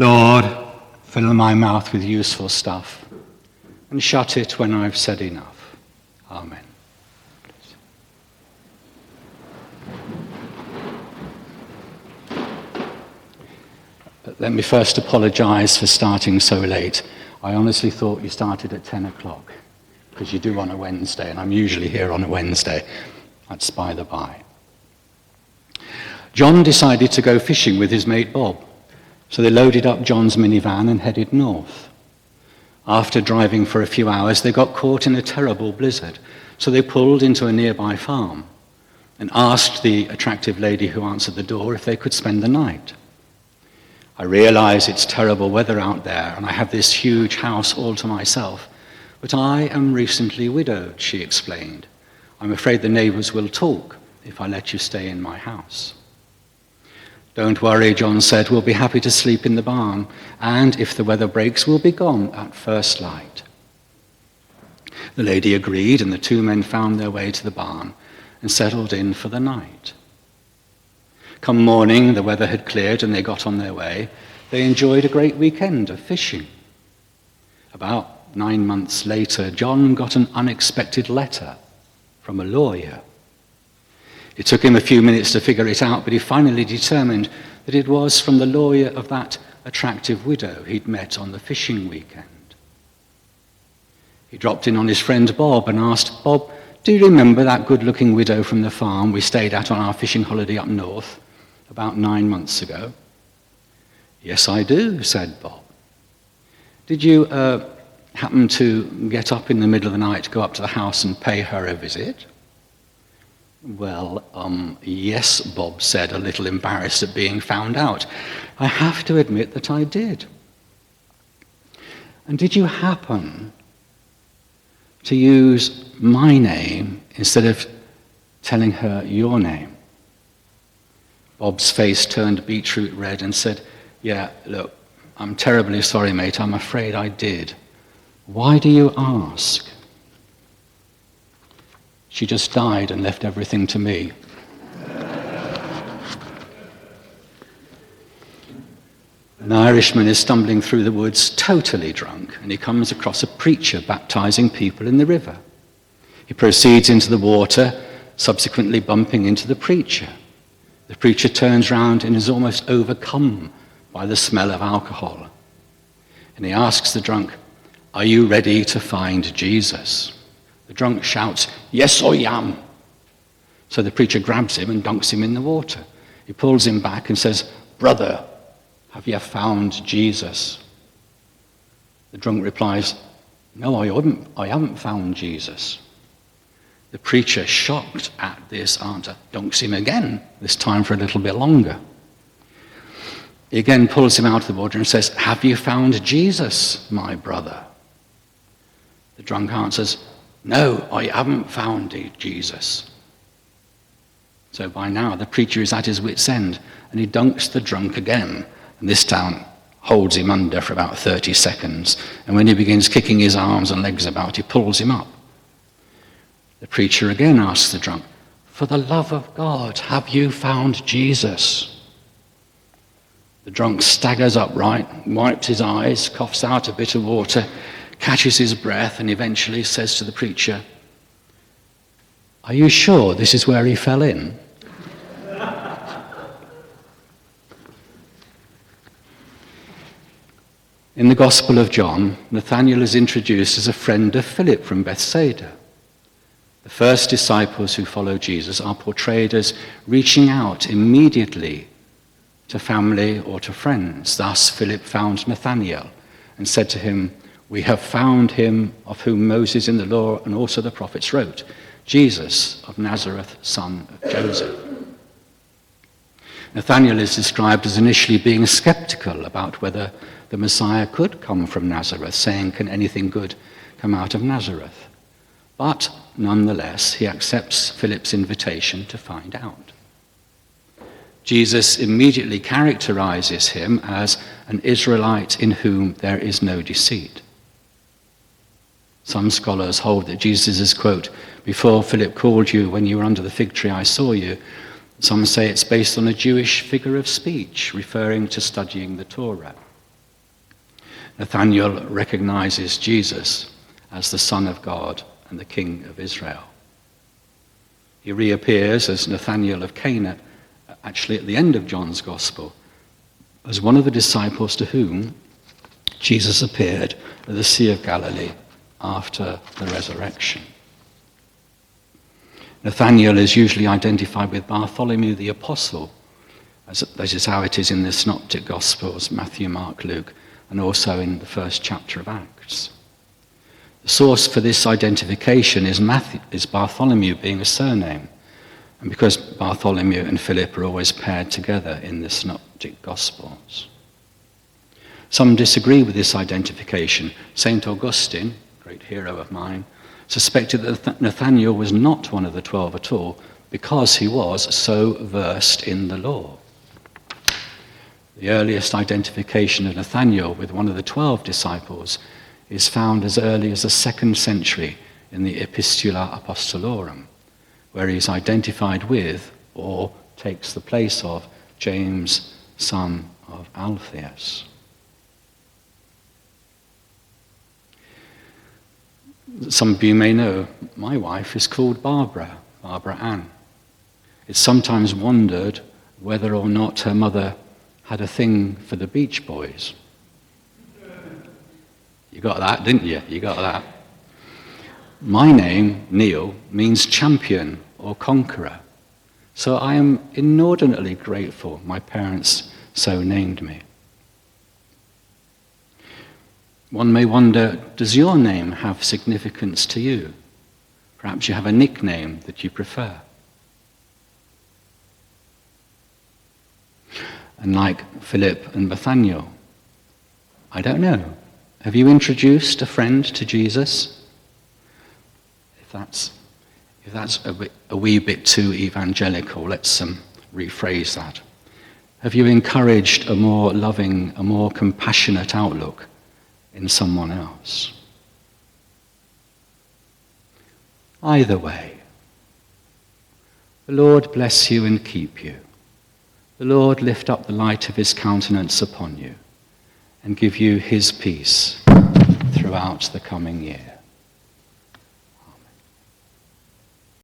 Lord, fill my mouth with useful stuff, and shut it when I've said enough. Amen. Let me first apologise for starting so late. I honestly thought you started at 10 o'clock, because you do on a Wednesday, and I'm usually here on a Wednesday. That's by the by. John decided to go fishing with his mate Bob, so they loaded up John's minivan and headed north. After driving for a few hours, they got caught in a terrible blizzard, so they pulled into a nearby farm and asked the attractive lady who answered the door if they could spend the night. I realise it's terrible weather out there, and I have this huge house all to myself, but I am recently widowed, she explained. I'm afraid the neighbours will talk if I let you stay in my house. Don't worry, John said, we'll be happy to sleep in the barn, and if the weather breaks, we'll be gone at first light. The lady agreed, and the two men found their way to the barn and settled in for the night. Come morning, the weather had cleared and they got on their way. They enjoyed a great weekend of fishing. About 9 months later, John got an unexpected letter from a lawyer. It took him a few minutes to figure it out, but he finally determined that it was from the lawyer of that attractive widow he'd met on the fishing weekend. He dropped in on his friend Bob and asked, Bob, do you remember that good-looking widow from the farm we stayed at on our fishing holiday up north about 9 months ago? Yes, I do, said Bob. Did you happen to get up in the middle of the night, go up to the house and pay her a visit? Well, yes, Bob said, a little embarrassed at being found out. I have to admit that I did. And did you happen to use my name instead of telling her your name? Bob's face turned beetroot red and said, yeah, look, I'm terribly sorry, mate. I'm afraid I did. Why do you ask? She just died and left everything to me. An Irishman is stumbling through the woods totally drunk, and he comes across a preacher baptizing people in the river. He proceeds into the water, subsequently bumping into the preacher. The preacher turns round and is almost overcome by the smell of alcohol. And he asks the drunk, are you ready to find Jesus? The drunk shouts, yes, I am. So the preacher grabs him and dunks him in the water. He pulls him back and says, brother, have you found Jesus? The drunk replies, no, I haven't found Jesus. The preacher, shocked at this answer, dunks him again, this time for a little bit longer. He again pulls him out of the water and says, have you found Jesus, my brother? The drunk answers, no, I haven't found Jesus. So by now the preacher is at his wit's end, and he dunks the drunk again, and this time holds him under for about 30 seconds, and when he begins kicking his arms and legs about, he pulls him up. The preacher again asks the drunk, for the love of God, have you found Jesus? The drunk staggers upright, wipes his eyes, coughs out a bit of water, catches his breath, and eventually says to the preacher, are you sure this is where he fell in? In the Gospel of John, Nathanael is introduced as a friend of Philip from Bethsaida. The first disciples who follow Jesus are portrayed as reaching out immediately to family or to friends. Thus, Philip found Nathanael and said to him, we have found him of whom Moses in the law and also the prophets wrote, Jesus of Nazareth, son of Joseph. Nathanael is described as initially being skeptical about whether the Messiah could come from Nazareth, saying, can anything good come out of Nazareth? But nonetheless, he accepts Philip's invitation to find out. Jesus immediately characterizes him as an Israelite in whom there is no deceit. Some scholars hold that Jesus is, quote, before Philip called you, when you were under the fig tree, I saw you. Some say it's based on a Jewish figure of speech, referring to studying the Torah. Nathanael recognizes Jesus as the Son of God and the King of Israel. He reappears as Nathanael of Cana, actually at the end of John's Gospel, as one of the disciples to whom Jesus appeared at the Sea of Galilee after the resurrection. Nathanael is usually identified with Bartholomew the Apostle, as that is how it is in the Synoptic Gospels, Matthew, Mark, Luke, and also in the first chapter of Acts. The source for this identification is Bartholomew being a surname, and because Bartholomew and Philip are always paired together in the Synoptic Gospels. Some disagree with this identification. St. Augustine, great hero of mine, suspected that Nathanael was not one of the 12 at all because he was so versed in the law. The earliest identification of Nathanael with one of the 12 disciples is found as early as the 2nd century in the Epistula Apostolorum, where he is identified with, or takes the place of, James, son of Alphaeus. Some of you may know my wife is called Barbara Ann. It's sometimes wondered whether or not her mother had a thing for the Beach Boys. You got that, didn't you? You got that. My name, Neil, means champion or conqueror. So I am inordinately grateful my parents so named me. One may wonder, does your name have significance to you? Perhaps you have a nickname that you prefer. And like Philip and Nathanael, I don't know. Have you introduced a friend to Jesus? If that's a wee bit too evangelical, let's rephrase that. Have you encouraged a more loving, a more compassionate outlook in someone else? Either way, the Lord bless you and keep you. The Lord lift up the light of his countenance upon you and give you his peace throughout the coming year.